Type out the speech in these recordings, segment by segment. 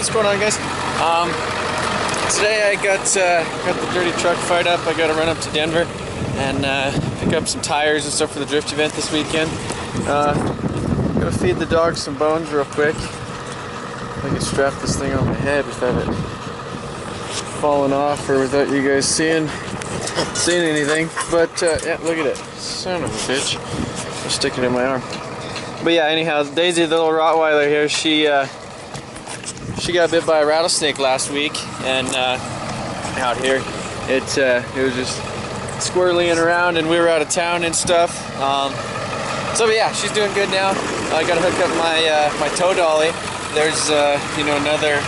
what's going on, guys? Today I got the dirty truck fired up. I got to run up to Denver and pick up some tires and stuff for the drift event this weekend. Gotta feed the dog some bones real quick. I can strap this thing on my head without it falling off or without you guys seeing anything. But yeah, look at it. Son of a bitch. I'll stick it in my arm. But yeah, anyhow, Daisy, the little Rottweiler here, she got bit by a rattlesnake last week, and out here it was just squirreling around, and we were out of town and stuff. So yeah, she's doing good now. I gotta hook up my tow dolly. There's you know, another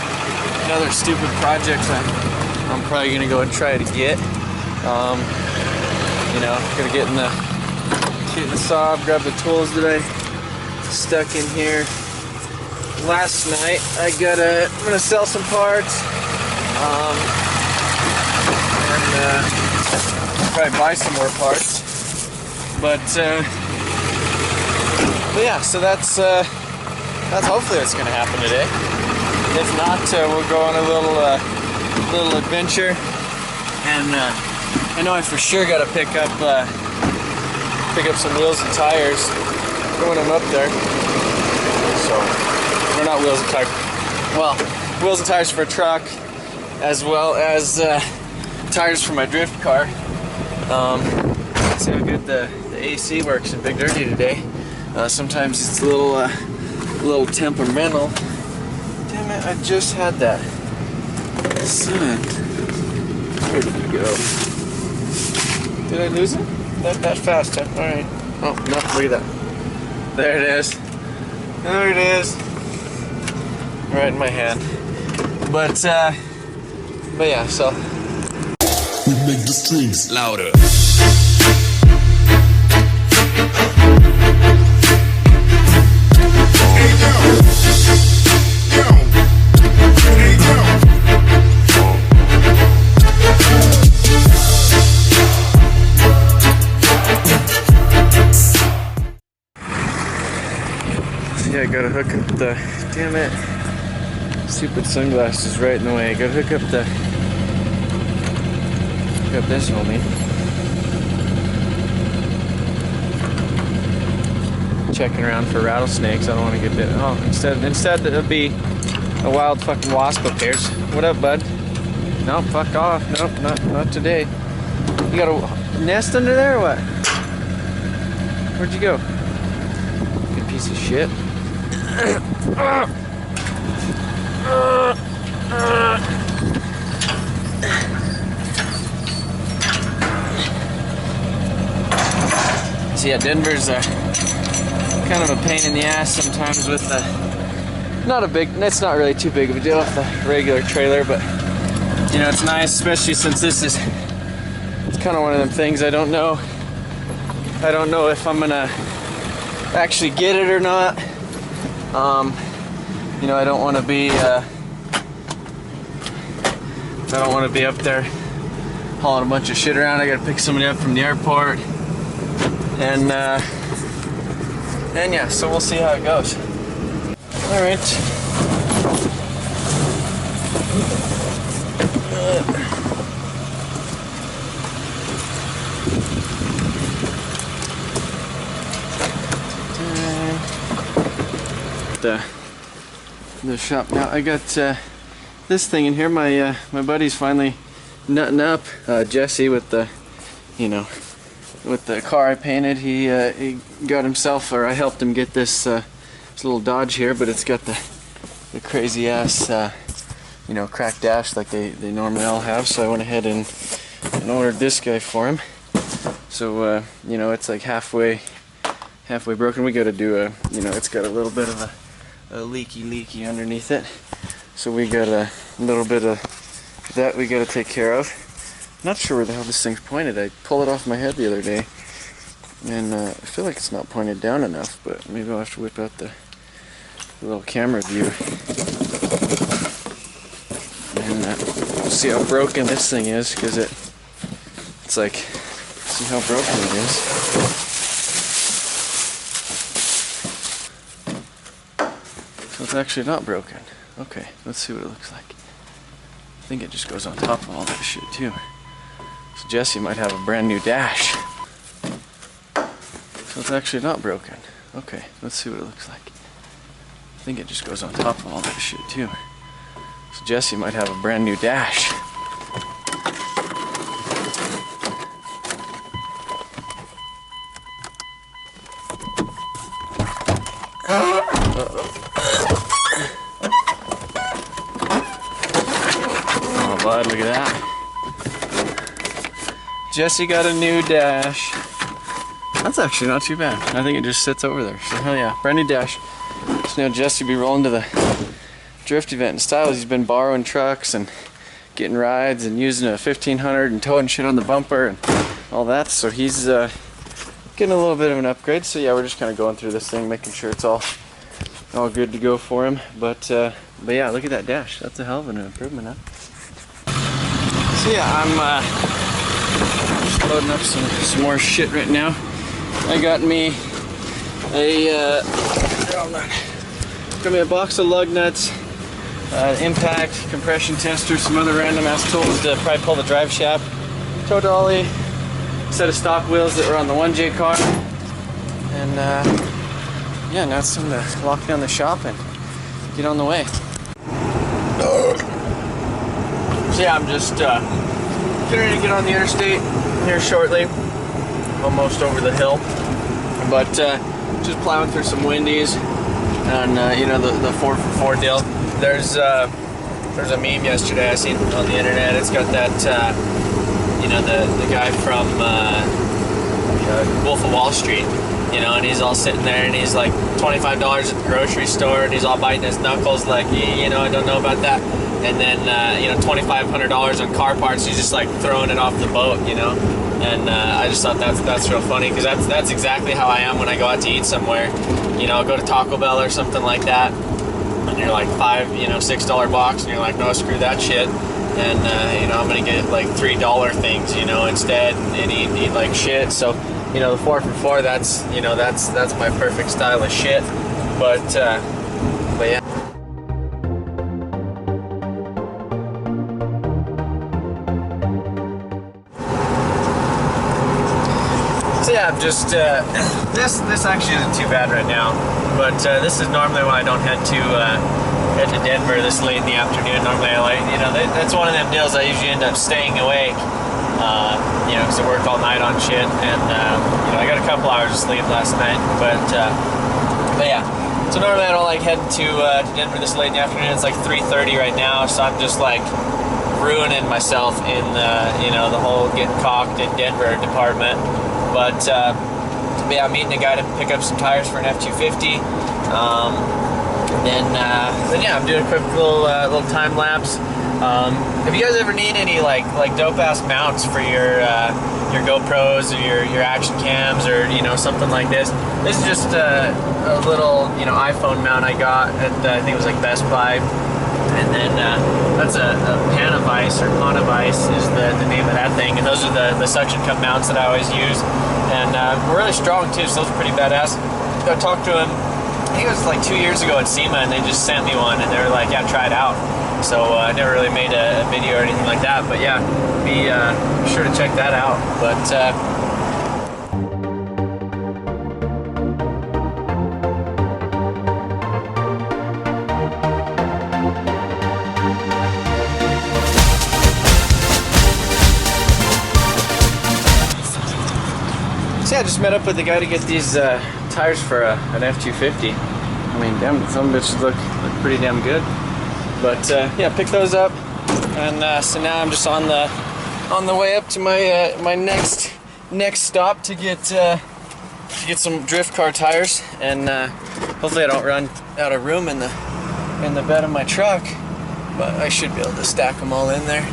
stupid project I'm probably gonna go and try to get. You know, gonna get in the saw, grab the tools that I stuck in here last night. I'm gonna sell some parts, and probably buy some more parts. But yeah, so that's hopefully what's gonna happen today. If not, we'll go on a little adventure, and I know I for sure gotta pick up some wheels and tires when I'm up there. So, or not wheels and tires. Well, wheels and tires for a truck, as well as tires for my drift car. See how good the AC works in Big Dirty today. Sometimes it's a little temperamental. Damn it! I just had that. Son, where did he go? Did I lose him? That fast, huh? All right. Oh no! Look at that. There it is. There it is. Right in my hand. But yeah, so we make the streams louder. yeah, I gotta hook up the, damn it, stupid sunglasses right in the way. I gotta hook up this homie. Checking around for rattlesnakes. I don't want to get bit. Oh, instead it'll be a wild fucking wasp up here. What up, bud? No, fuck off. Nope, not today. You got a nest under there or what? Where'd you go? Good piece of shit. So yeah, Denver's kind of a pain in the ass sometimes with it's not really too big of a deal with the regular trailer, but you know, it's nice, especially since it's kind of one of them things I don't know if I'm gonna actually get it or not. You know, I don't want to be up there hauling a bunch of shit around. I gotta pick somebody up from the airport, and yeah, so we'll see how it goes. All right. The shop now. I got this thing in here. My buddy's finally nutting up. Jesse, with the, you know, with the car I painted, he got himself, or I helped him get this little Dodge here, but it's got the crazy ass you know, cracked dash like they normally all have. So I went ahead and ordered this guy for him. So you know, it's like halfway broken. We got to do a, you know, it's got a little bit of a leaky underneath it. So we got a little bit of that we got to take care of. Not sure where the hell this thing's pointed. I pulled it off my head the other day, and I feel like it's not pointed down enough, but maybe I'll have to whip out the little camera view and see how broken this thing is, because it's like, see how broken it is. So it's actually not broken. Okay, let's see what it looks like. I think it just goes on top of all that shit too. So Jesse might have a brand new dash. So it's actually not broken. Okay, let's see what it looks like. I think it just goes on top of all that shit too. So Jesse might have a brand new dash. Oh bud, look at that. Jesse got a new dash. That's actually not too bad. I think it just sits over there. So hell yeah, brand new dash. So now Jesse will be rolling to the drift event in style. He's been borrowing trucks and getting rides and using a 1500 and towing shit on the bumper and all that. So he's getting a little bit of an upgrade. So yeah, we're just kind of going through this thing, making sure it's all good to go for him. But yeah, look at that dash. That's a hell of an improvement, huh? So yeah, I'm just loading up some more shit right now. I got me a box of lug nuts, impact, compression tester, some other random ass tools to probably pull the drive shaft, tow dolly, set of stock wheels that were on the 1J car, and yeah, now it's time to lock down the shop and get on the way. So yeah, I'm just getting ready to get on the interstate here shortly. Almost over the hill, but just plowing through some windies and you know, the 4x4 deal. There's a meme yesterday I seen on the internet. It's got that you know, the guy from Wolf of Wall Street, you know, and he's all sitting there and he's like $25 at the grocery store and he's all biting his knuckles like, you know, I don't know about that. And then you know, $2,500 on car parts, he's just like throwing it off the boat, you know. And I just thought that's real funny, because that's exactly how I am when I go out to eat somewhere. You know, I'll go to Taco Bell or something like that, and you're like $6 box, and you're like, no, screw that shit. And you know, I'm gonna get like $3 things, you know, instead, and eat like shit. So, you know, the 4x4, that's my perfect style of shit. But yeah. So yeah, I'm just, this actually isn't too bad right now, but this is normally when I don't head to Denver this late in the afternoon. Normally I like, you know, that's one of them deals I usually end up staying awake, you know, because I work all night on shit, and, you know, I got a couple hours of sleep last night, but yeah. So normally I don't like heading to Denver this late in the afternoon. It's like 3:30 right now, so I'm just like ruining myself in, you know, the whole getting cocked in Denver department. But yeah, I'm meeting a guy to pick up some tires for an F250. Then yeah, I'm doing a quick little time lapse. If you guys ever need any like dope ass mounts for your GoPros or your action cams, or you know, something like this is just a little, you know, iPhone mount I got at I think it was like Best Buy. And then that's a Panavice, or Panavice is the name of that thing. And those are the suction cup mounts that I always use. And really strong too, so those are pretty badass. I talked to him, I think it was like 2 years ago at SEMA, and they just sent me one and they were like, yeah, try it out. So I never really made a video or anything like that, but yeah, be sure to check that out. But yeah, I just met up with the guy to get these tires for an F250. I mean, damn, some bitches look pretty damn good. But yeah, picked those up, and so now I'm just on the way up to my my next stop to get some drift car tires, and hopefully I don't run out of room in the bed of my truck, but I should be able to stack them all in there.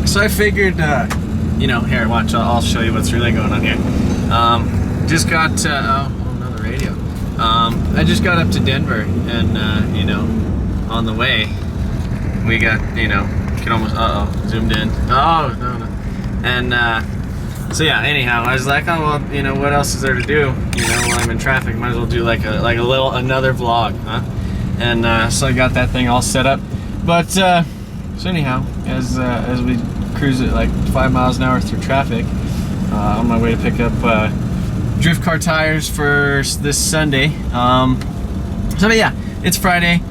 So I figured, you know, here, watch, I'll show you what's really going on here. Just got, oh, another radio. I just got up to Denver, and, you know, on the way, we got, you know, can almost, zoomed in. Oh, no. And, So yeah, anyhow, I was like, oh well, you know, what else is there to do? You know, when I'm in traffic, might as well do like another vlog, huh? And so I got that thing all set up. But so anyhow, as we cruise at like 5 miles an hour through traffic, on my way to pick up drift car tires for this Sunday. So but yeah, it's Friday,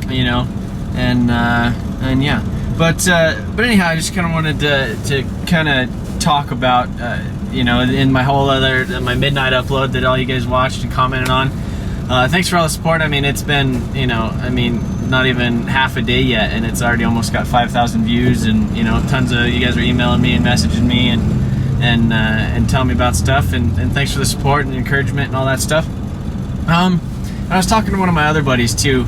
you know, and yeah. But anyhow, I just kind of wanted to kind of talk about, you know, in my my midnight upload that all you guys watched and commented on. Thanks for all the support. I mean, it's been, you know, I mean, not even half a day yet, and it's already almost got 5,000 views, and you know, tons of you guys are emailing me and messaging me and telling me about stuff, and thanks for the support and the encouragement and all that stuff. I was talking to one of my other buddies too.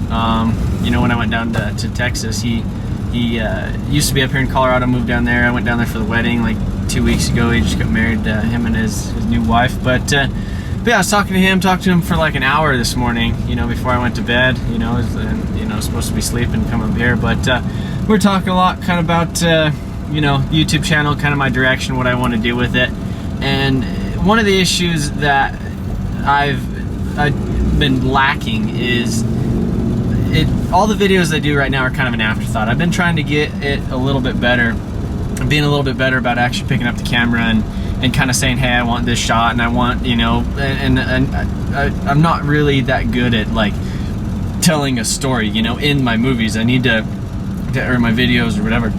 You know, when I went down to Texas, he used to be up here in Colorado, moved down there. I went down there for the wedding like 2 weeks ago. He just got married, him and his new wife. But yeah, I was talking to him for like an hour this morning, you know, before I went to bed. You know, you know, supposed to be sleeping, come up here. But we're talking a lot kind of about, you know, YouTube channel, kind of my direction, what I want to do with it. And one of the issues that I've been lacking is all the videos I do right now are kind of an afterthought. I've been trying to get it a little bit better, being a little bit better about actually picking up the camera and kind of saying, hey, I want this shot, and I want, you know, and I'm not really that good at like telling a story, you know, in my movies. I need to, or my videos or whatever.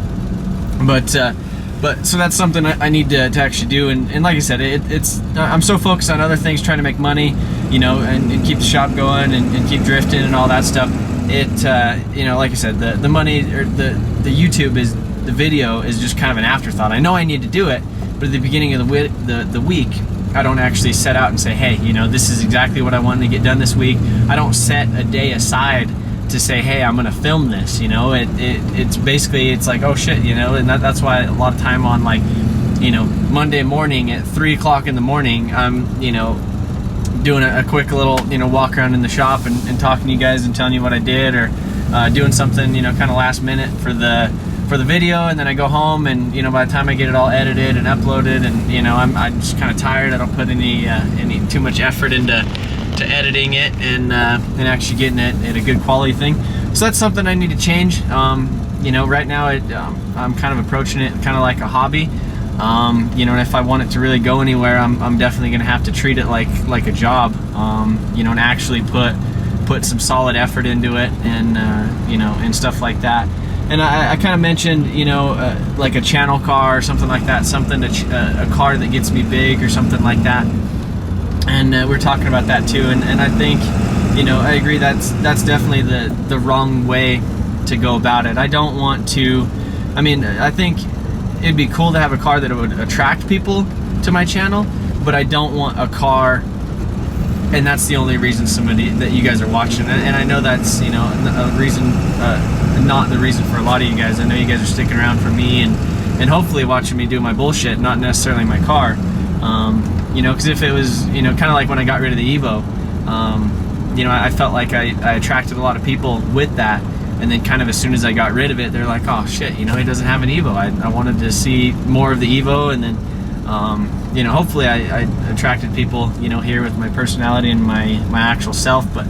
But so that's something I need to actually do, and like I said, it's I'm so focused on other things, trying to make money, you know, and keep the shop going and keep drifting and all that stuff. You know, like I said, the money or the YouTube is, the video is just kind of an afterthought. I know I need to do it, but at the beginning of the week, I don't actually set out and say, hey, you know, this is exactly what I want to get done this week. I don't set a day aside to say, hey, I'm gonna film this, you know. It's basically, it's like, oh shit, you know, and that's why a lot of time on, like, you know, Monday morning at 3 o'clock in the morning, I'm, you know, doing a quick little, you know, walk around in the shop and talking to you guys and telling you what I did, or doing something, you know, kind of last minute for the video, and then I go home, and you know, by the time I get it all edited and uploaded, and you know, I'm just kind of tired. I don't put any too much effort into editing it and actually getting it at a good quality thing. So that's something I need to change. You know, right now I'm kind of approaching it kind of like a hobby. You know, and if I want it to really go anywhere, I'm definitely gonna have to treat it like a job. You know, and actually put some solid effort into it, and you know, and stuff like that. And I kind of mentioned, you know, like a channel car or something like that, a car that gets me big or something like that. And we're talking about that too, and I think, you know, I agree that's definitely the wrong way to go about it. I don't want to, I mean, I think it'd be cool to have a car that would attract people to my channel, but I don't want a car, and that's the only reason that you guys are watching. And I know that's, you know, a reason, not the reason for a lot of you guys. I know you guys are sticking around for me and hopefully watching me do my bullshit, not necessarily my car. You know, because if it was, you know, kind of like when I got rid of the Evo, you know, I felt like I attracted a lot of people with that, and then kind of as soon as I got rid of it, they're like, oh shit, you know, he doesn't have an Evo. I wanted to see more of the Evo, and then, you know, hopefully I attracted people, you know, here with my personality and my actual self, but,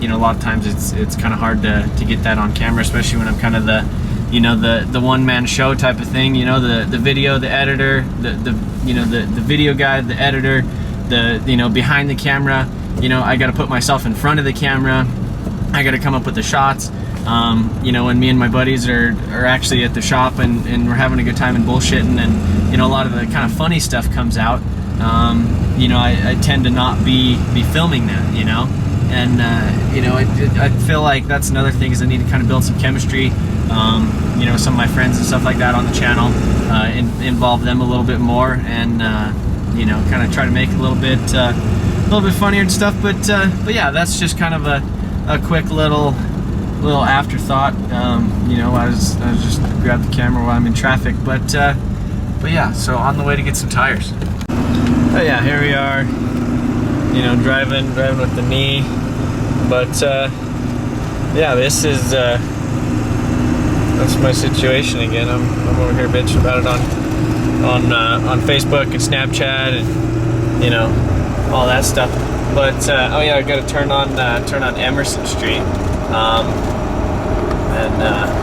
you know, a lot of times it's kind of hard to get that on camera, especially when I'm kind of the, you know, the one-man show type of thing, you know, the video, the editor, you know, the video guy, the editor, you know, behind the camera, you know, I got to put myself in front of the camera, I got to come up with the shots. You know, when me and my buddies are actually at the shop and we're having a good time and bullshitting, and you know, a lot of the kind of funny stuff comes out, you know, I tend to not be filming that, you know. And you know, I feel like that's another thing, is I need to kind of build some chemistry, you know, some of my friends and stuff like that on the channel, involve them a little bit more, and you know, kind of try to make it a little bit funnier and stuff. But yeah, that's just kind of a quick little afterthought. You know, I was just grab the camera while I'm in traffic, but yeah, so on the way to get some tires. Oh yeah, here we are, you know, driving with the knee, but yeah, this is that's my situation again. I'm over here bitching about it on Facebook and Snapchat and you know all that stuff. But oh yeah, I got to turn on Emerson Street, and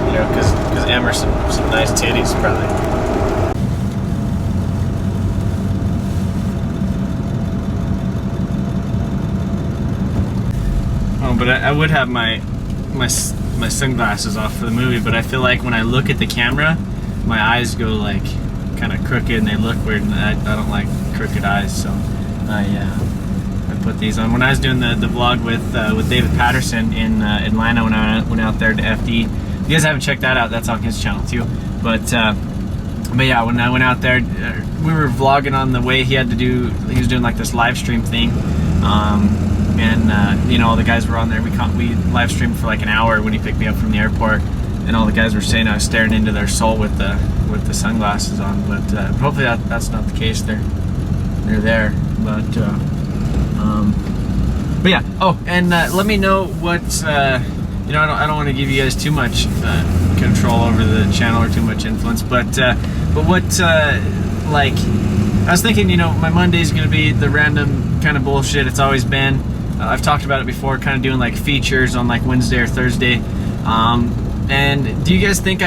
you know, because Emerson, some nice titties probably. Oh, but I would have my sunglasses off for the movie, but I feel like when I look at the camera, my eyes go like kind of crooked and they look weird, and I don't like crooked eyes, so I put these on. When I was doing the vlog with David Patterson in Atlanta, when I went out there to FD, if you guys haven't checked that out, that's on his channel too. But yeah, when I went out there, we were vlogging on the way. He was doing like this live stream thing. And you know, all the guys were on there. We live streamed for like an hour when he picked me up from the airport, and all the guys were saying I was staring into their soul with the sunglasses on. But hopefully that's not the case. They're there. But yeah. Oh, and let me know what you know. I don't want to give you guys too much control over the channel or too much influence. But what like, I was thinking, you know, my Monday's gonna be the random kind of bullshit it's always been. I've talked about it before, kind of doing like features on like Wednesday or Thursday. And do you guys think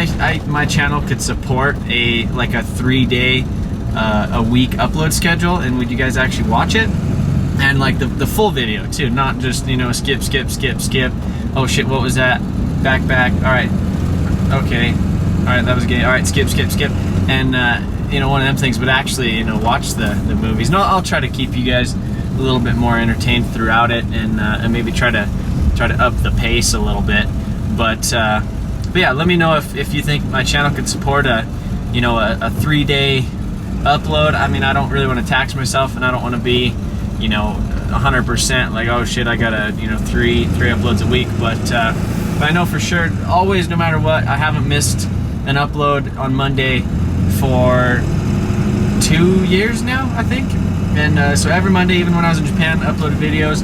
my channel could support like a 3-day a week upload schedule? And would you guys actually watch it? And like the full video too, not just, you know, skip. Oh shit, what was that? Back. All right. Okay. All right, that was gay. All right, skip. And you know, one of them things, but actually, you know, watch the movies. No, I'll try to keep you guys a little bit more entertained throughout it, and maybe try to up the pace a little bit. But yeah, let me know if you think my channel could support a 3-day upload. I mean, I don't really want to tax myself, and I don't want to be, you know, 100% like, oh shit, I gotta, you know, three uploads a week. But I know for sure, always, no matter what, I haven't missed an upload on Monday for 2 years now, I think. And so every Monday, even when I was in Japan, I uploaded videos.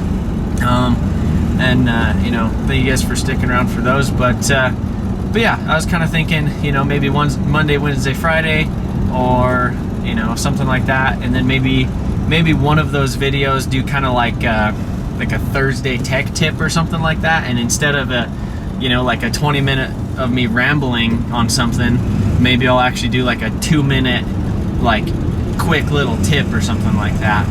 You know, thank you guys for sticking around for those. But yeah, I was kind of thinking, you know, maybe Monday, Wednesday, Friday, or, you know, something like that. And then maybe one of those videos do kind of like a Thursday tech tip or something like that. And instead of like a 20-minute of me rambling on something, maybe I'll actually do like a 2-minute like quick little tip or something like that.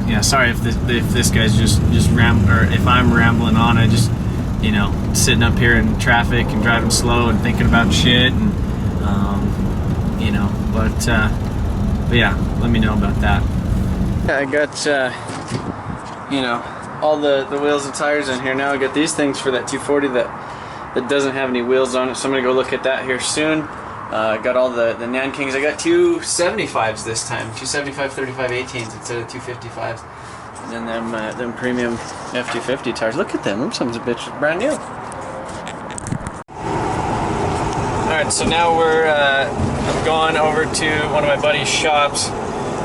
Yeah, sorry if this guy's just or if I'm rambling on. I just, you know, sitting up here in traffic and driving slow and thinking about shit, and you know, but yeah, let me know about that. I got you know, all the wheels and tires in here now. I got these things for that 240 that doesn't have any wheels on it, so I'm gonna go look at that here soon. Got all the Nan Kings. I got 275s this time, 275 35/18s instead of 255s. And then them premium F250 tires. Look at them. Them sons of bitches, brand new. All right, so now I'm going over to one of my buddy's shops,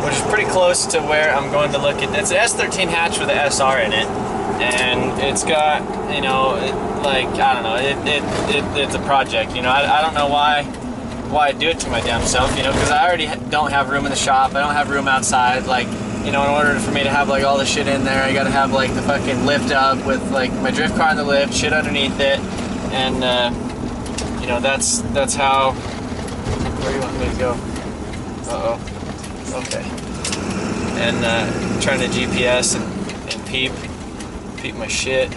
which is pretty close to where I'm going to look at. It's an S13 hatch with an SR in it, and it's got, you know, like, I don't know, it's a project. You know, I don't know why I do it to my damn self, you know, because I already don't have room in the shop. I don't have room outside. Like, you know, in order for me to have like all the shit in there, I gotta have like the fucking lift up with like my drift car on the lift, shit underneath it, and you know, that's how. Where do you want me to go? Okay. And trying to GPS and peep my shit.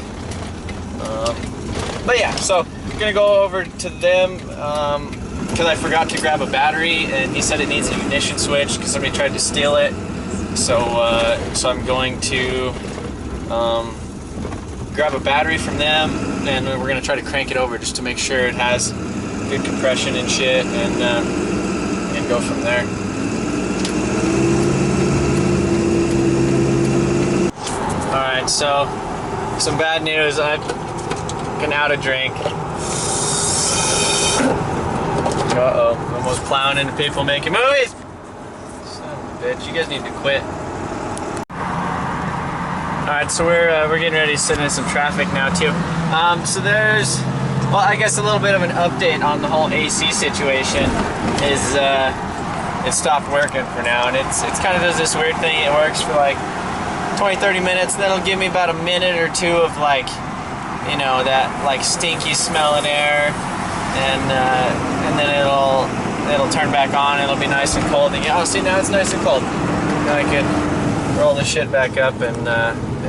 But yeah, so I'm gonna go over to them. Because I forgot to grab a battery, and he said it needs an ignition switch because somebody tried to steal it. So I'm going to grab a battery from them, and we're going to try to crank it over just to make sure it has good compression and shit, and go from there. Alright, so some bad news. I've been out of drink. Uh-oh, almost plowing into people making movies! Son of a bitch, you guys need to quit. Alright, so we're getting ready to sit in some traffic now too. So there's Well, I guess a little bit of an update on the whole AC situation is it stopped working for now, and it's kind of does this weird thing. It works for like 20-30 minutes, then it'll give me about a minute or two of like, you know, that like stinky smell in air, and then it'll turn back on. It'll be nice and cold again. Oh, see, now it's nice and cold. Now I can roll the shit back up and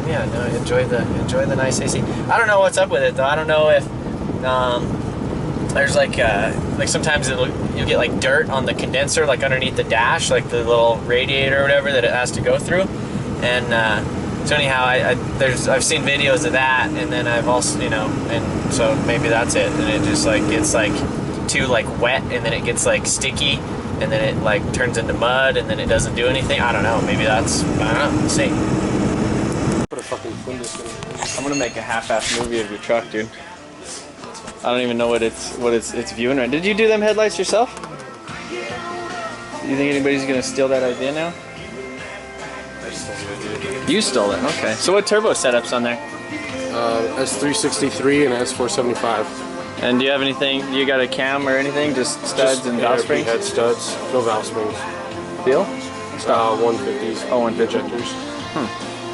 yeah, no, enjoy the nice AC. I don't know what's up with it though. I don't know if there's like sometimes you'll get like dirt on the condenser, like underneath the dash, like the little radiator or whatever that it has to go through. And so anyhow, I've seen videos of that, and then I've also, you know, and so maybe that's it. And it just like gets like too like wet, and then it gets like sticky, and then it like turns into mud, and then it doesn't do anything. I don't know. Maybe that's, I don't know. We'll see. Put a fucking Windows in it. I'm gonna make a half-ass movie of your truck, dude. I don't even know what it's viewing right. Did you do them headlights yourself? You think anybody's gonna steal that idea now? I stole it. You stole it. Okay. So what turbo setup's on there? S363 and S475. And do you have anything? You got a cam or anything? Just studs and valve springs? Head studs, no valve springs. Feel? 150s. Oh, 150. Injectors.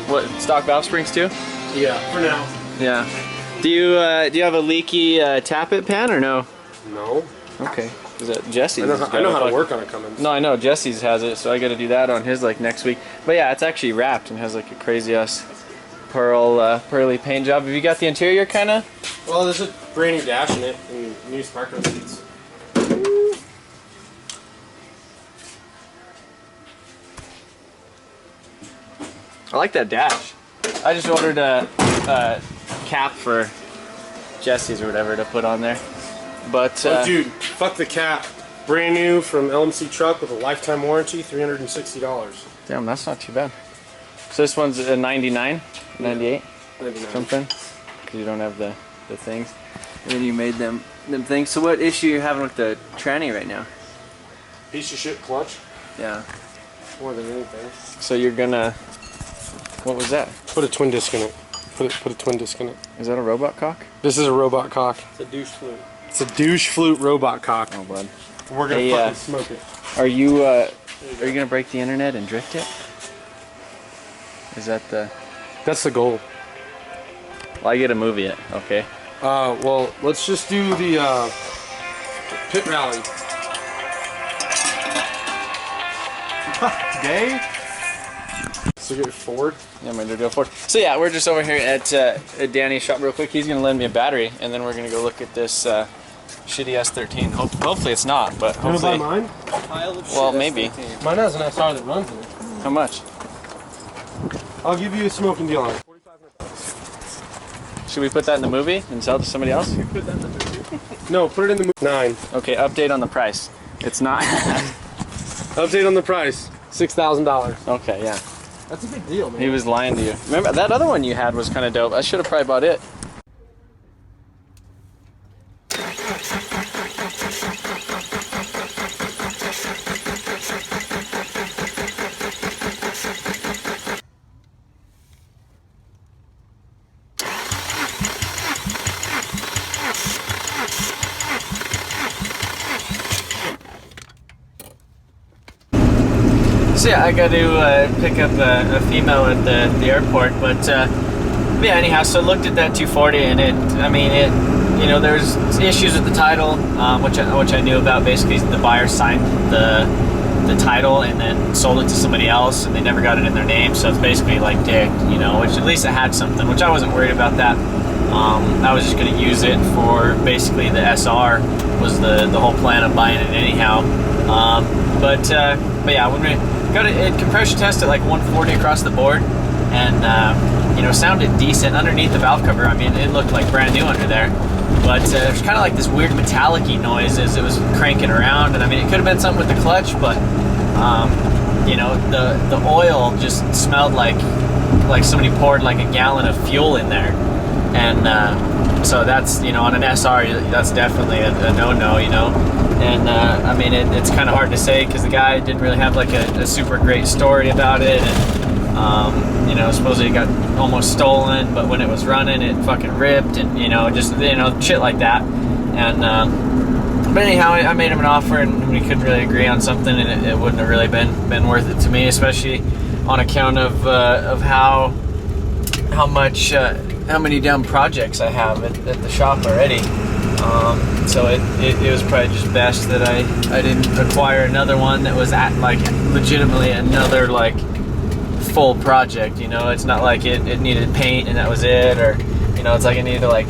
What, stock valve springs too? Yeah, for now. Yeah. Do you have a leaky tappet pan or no? No. Okay. Is that Jesse's? I know how to work on it coming. No, I know Jesse's has it, so I got to do that on his like next week. But yeah, it's actually wrapped and has like a crazy ass pearly paint job. Have you got the interior kind of? Well, there's a brand new dash in it and new sparkler seats. I like that dash. I just ordered a cap for Jesse's or whatever to put on there. But oh, dude, fuck the cap. Brand new from LMC Truck with a lifetime warranty, $360. Damn, that's not too bad. So this one's a 99, 98, 99. something. Because you don't have the things. And then you made them things. So what issue are you having with the tranny right now? Piece of shit clutch, Yeah. more than anything. So you're gonna. What was that? Put a twin disc in it. Put a twin disc in it. Is that a robot cock? This is a robot cock. It's a douche flute. It's a douche flute robot cock. Oh, bud. We're gonna fucking smoke it. Are you gonna break the internet and drift it? Is that the? That's the goal. Well, I get to move it. Okay. Well, let's just do the pit rally. Today? So get forward. Yeah, I'm ready to go forward. So yeah, we're just over here at Danny's shop real quick. He's gonna lend me a battery, and then we're gonna go look at this shitty S13. Hopefully it's not, but hopefully. You wanna buy mine? Well, maybe. S13. Mine has an SR that runs in it. How much? I'll give you a smoking deal on it. Should we put that in the movie and sell it to somebody else? No, put it in the 9. Okay, update on the price. It's not. Update on the price. $6,000. Okay, yeah. That's a big deal, man. He was lying to you. Remember, that other one you had was kind of dope. I should have probably bought it. So yeah, I got to pick up a female at the airport, but yeah, anyhow, so looked at that 240, and you know, there's issues with the title, which I knew about. Basically, the buyer signed the title and then sold it to somebody else, and they never got it in their name, so it's basically like digged, you know, which at least it had something, which I wasn't worried about that. I was just going to use it for basically the SR was the whole plan of buying it anyhow. But yeah, when we got it compression test at like 140 across the board, and you know, sounded decent underneath the valve cover. I mean, it looked like brand new under there, but there's kind of like this weird metallic-y noise as it was cranking around. And I mean, it could have been something with the clutch, but you know, the oil just smelled like somebody poured like a gallon of fuel in there. And so that's, you know, on an SR, that's definitely a no-no, you know. And I mean, it's kind of hard to say because the guy didn't really have like a super great story about it. And You know, supposedly it got almost stolen, but when it was running, it fucking ripped, and just shit like that. And but anyhow, I made him an offer, and we couldn't really agree on something, and it wouldn't have really been worth it to me, especially on account of how many dumb projects I have at the shop already. So it was probably just best that I didn't acquire another one that was at like legitimately another like full project. It's not like it needed paint and that was it, or it's like I needed to like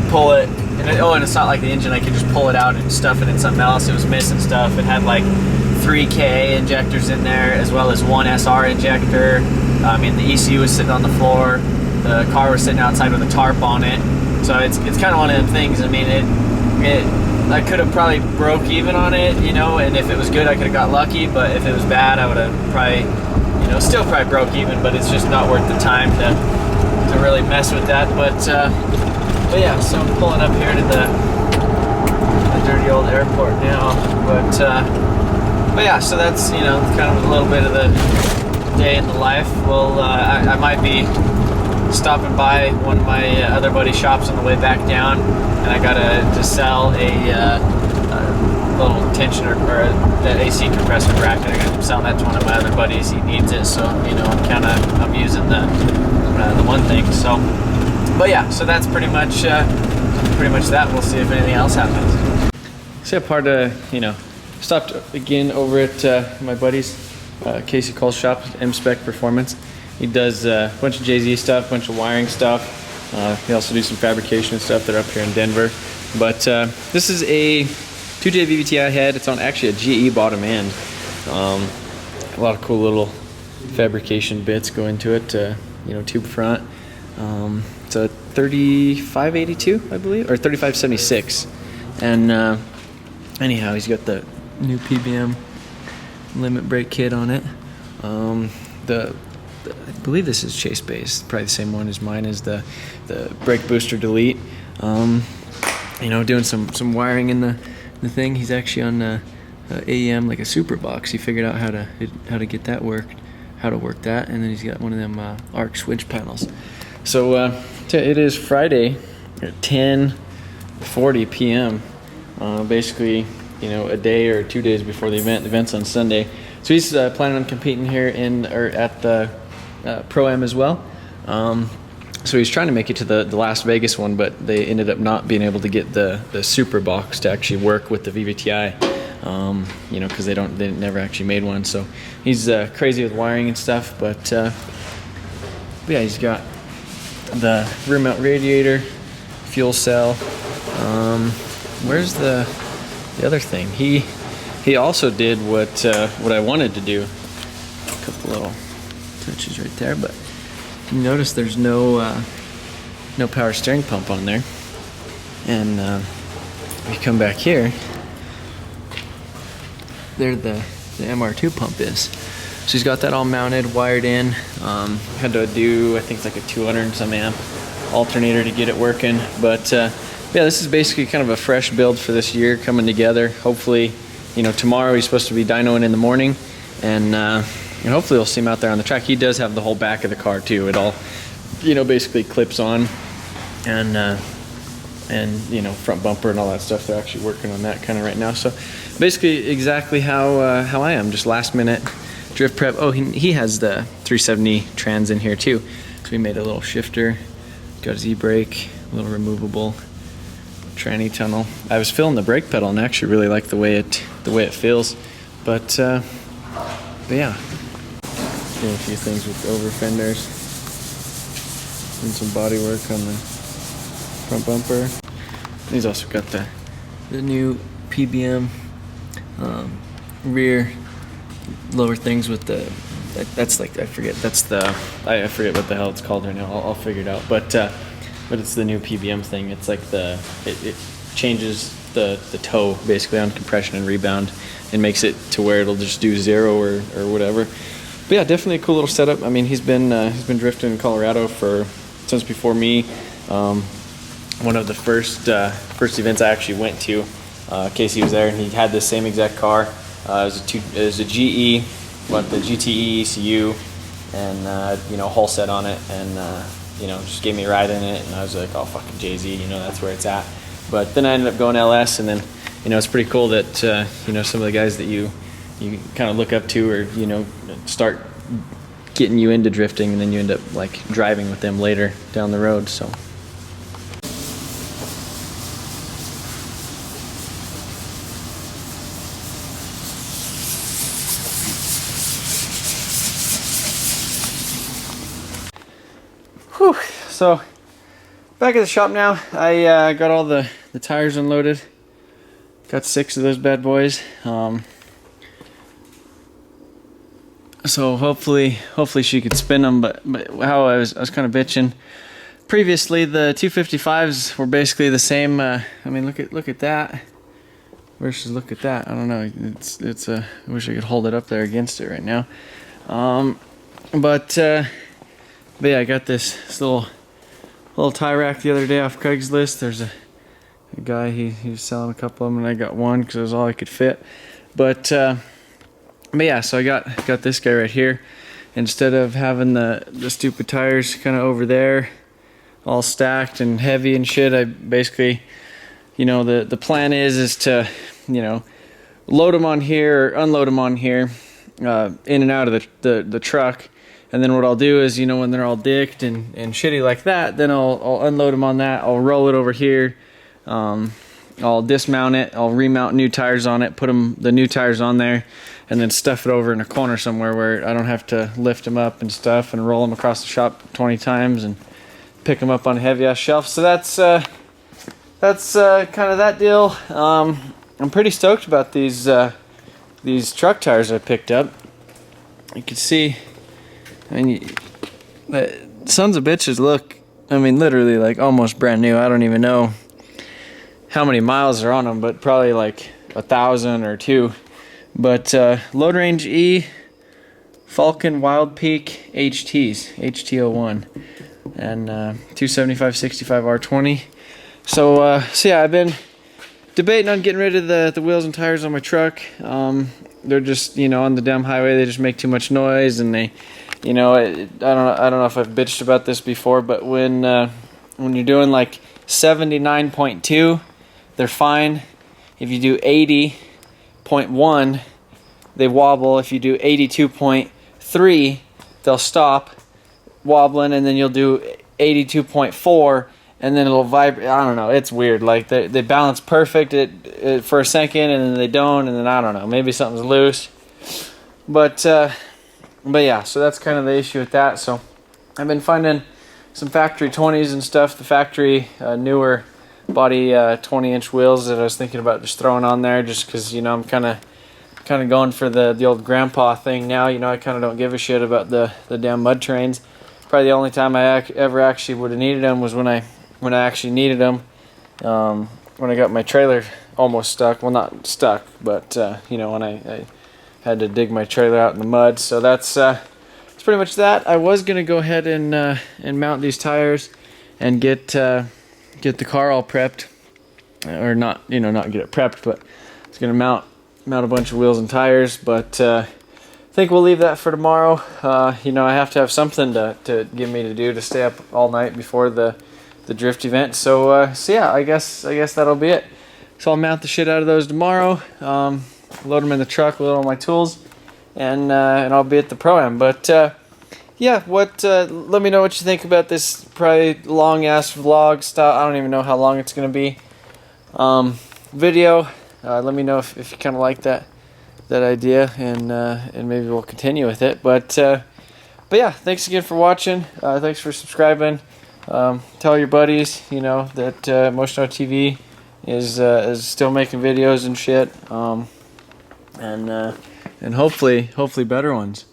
pull it, and it's not like the engine I could just pull it out and stuff it in something else. It was missing stuff. It had like 3K injectors in there, as well as one SR injector. The ECU was sitting on the floor. The car was sitting outside with a tarp on it. So it's kind of one of them things. I could have probably broke even on it, and if it was good, I could have got lucky. But if it was bad, I would have probably, still probably broke even. But it's just not worth the time to really mess with that. But yeah, so I'm pulling up here to the dirty old airport now. But yeah, so that's kind of a little bit of the day in the life. Well, I might be stopping by one of my other buddy's shops on the way back down, and I gotta sell a little tensioner or the AC compressor bracket. I gotta sell that to one of my other buddies. He needs it, so I'm using the one thing. So, but yeah, so that's pretty much that. We'll see if anything else happens. So part stopped again over at my buddy's Casey Cole's shop, M-Spec Performance. He does a bunch of Jay-Z stuff, a bunch of wiring stuff. He also do some fabrication stuff. They're up here in Denver. But this is a 2J VVTi head. It's on actually a GE bottom end. A lot of cool little fabrication bits go into it. Tube front. It's a 3582, I believe, or 3576. And anyhow, he's got the new PBM limit brake kit on it. I believe this is Chase based, probably the same one as mine is the brake booster delete. Doing some wiring in the thing. He's actually on AEM, like a super box. He figured out how to get that worked, how to work that, and then he's got one of them arc switch panels. So it is Friday at 10:40 p.m. Basically, a day or 2 days before the event. The event's on Sunday, so he's planning on competing here at the Pro-Am as well. So he's trying to make it to the Las Vegas one, but they ended up not being able to get the super box to actually work with the VVTi, because they never actually made one. So he's crazy with wiring and stuff, but yeah, he's got the rear mount radiator, fuel cell. Where's the other thing? He also did what I wanted to do. A couple little touches right there, but you notice there's no power steering pump on there. And if you come back here, there the MR2 pump is. So he's got that all mounted, wired in. Had to do, I think it's like a 200 and some amp alternator to get it working. But yeah, this is basically kind of a fresh build for this year coming together. Hopefully, tomorrow he's supposed to be dynoing in the morning, and hopefully we'll see him out there on the track. He does have the whole back of the car too. It all, basically clips on, and front bumper and all that stuff. They're actually working on that kind of right now. So basically exactly how I am, just last minute drift prep. Oh, he has the 370 trans in here too. So we made a little shifter, got his e-brake, a little removable tranny tunnel. I was feeling the brake pedal and actually really like the way it feels. But yeah, doing a few things with over fenders, doing some body work on the front bumper. He's also got the new PBM rear lower things with the that's like I forget I forget what the hell it's called right now. I'll figure it out. But it's the new PBM thing. It's like it changes the toe basically on compression and rebound, and makes it to where it'll just do 0 or whatever. But yeah, definitely a cool little setup. I mean, he's been drifting in Colorado since before me. One of the first events I actually went to, Casey was there, and he had this same exact car. It was a GE, but the GTE ECU, and you know, hull set on it, and you know, just gave me a ride in it, and I was like, oh, fucking Jay-Z, you know, that's where it's at. But then I ended up going LS, and then, you know, it's pretty cool that you know, some of the guys that you kind of look up to, or you know, start getting you into drifting, and then you end up like driving with them later down the road. So whew. So back at the shop now. I got all the tires unloaded. Got 6 of those bad boys. So hopefully she could spin them. But how I was kind of bitching. Previously, the 255s were basically the same. I mean, look at that versus look at that. I don't know. It's I wish I could hold it up there against it right now. But yeah, I got this little tie rack the other day off Craigslist. There's a guy, he was selling a couple of them, and I got one because it was all I could fit. But yeah, so I got this guy right here. Instead of having the stupid tires kind of over there, all stacked and heavy and shit, I basically, you know, the plan is to, you know, load them on here or unload them on here, in and out of the truck. And then what I'll do is, you know, when they're all dicked and shitty like that, then I'll unload them on that. I'll roll it over here. I'll dismount it. I'll remount new tires on it. Put the new tires on there, and then stuff it over in a corner somewhere where I don't have to lift them up and stuff and roll them across the shop 20 times and pick them up on a heavy ass shelf. So that's kind of that deal. I'm pretty stoked about these truck tires I picked up. You can see. I mean, the sons of bitches look, I mean, literally like almost brand new. I don't even know how many miles are on them, but probably like 1,000 or 2. But Load Range E, Falcon Wild Peak HTs, HT01, and 275/65 R20. So yeah, I've been debating on getting rid of the wheels and tires on my truck. They're just, you know, on the damn highway, they just make too much noise, and they, you know, I don't know if I've bitched about this before, but when you're doing like 79.2, they're fine. If you do 80.1, they wobble. If you do 82.3, they'll stop wobbling, and then you'll do 82.4, and then it'll vibrate. I don't know. It's weird. Like they balance perfect for a second, and then they don't, and then I don't know. Maybe something's loose. But yeah, so that's kind of the issue with that. So I've been finding some factory 20s and stuff. The factory newer body 20-inch wheels that I was thinking about just throwing on there, just because, you know, I'm kind of going for the old grandpa thing now. You know, I kind of don't give a shit about the damn mud trains. Probably the only time I ever actually would have needed them was when I actually needed them. When I got my trailer almost stuck. Well, not stuck, but you know, when I had to dig my trailer out in the mud. So that's pretty much that. I was gonna go ahead and mount these tires and get the car all prepped, or not, you know, not get it prepped, but I was gonna mount a bunch of wheels and tires. But I think we'll leave that for tomorrow. You know, I have to have something to give me to do to stay up all night before the drift event. So yeah, I guess that'll be it. So I'll mount the shit out of those tomorrow. Load them in the truck with all my tools, and I'll be at the Pro-Am. But yeah, let me know what you think about this probably long ass vlog style. I don't even know how long it's gonna be. Video. Let me know if you kind of like that idea, and maybe we'll continue with it. But yeah, thanks again for watching. Thanks for subscribing. Tell your buddies, you know, that Motion Auto TV is still making videos and shit. And hopefully better ones.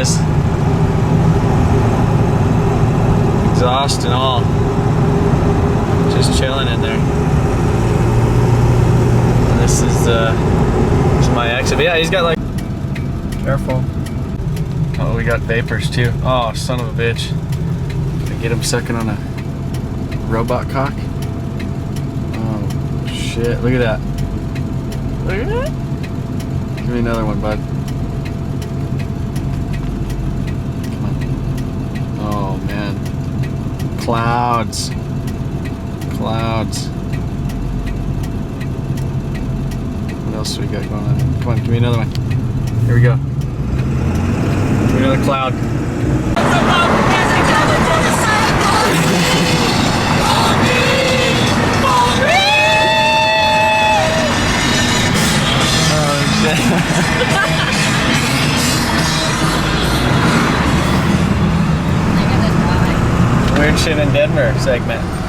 is. Exhaust and all. Just chilling in there. And this is my exit. But yeah, he's got like, careful. Oh, we got vapors too. Oh, son of a bitch. Can I get him sucking on a robot cock? Oh, shit. Look at that. Look at that. Give me another one, bud. Come on. Oh, man. Clouds. Clouds. What else do we got going on? Come on, give me another one. Here we go. Give me another cloud. Oh, shit. Weird shit in Denver segment.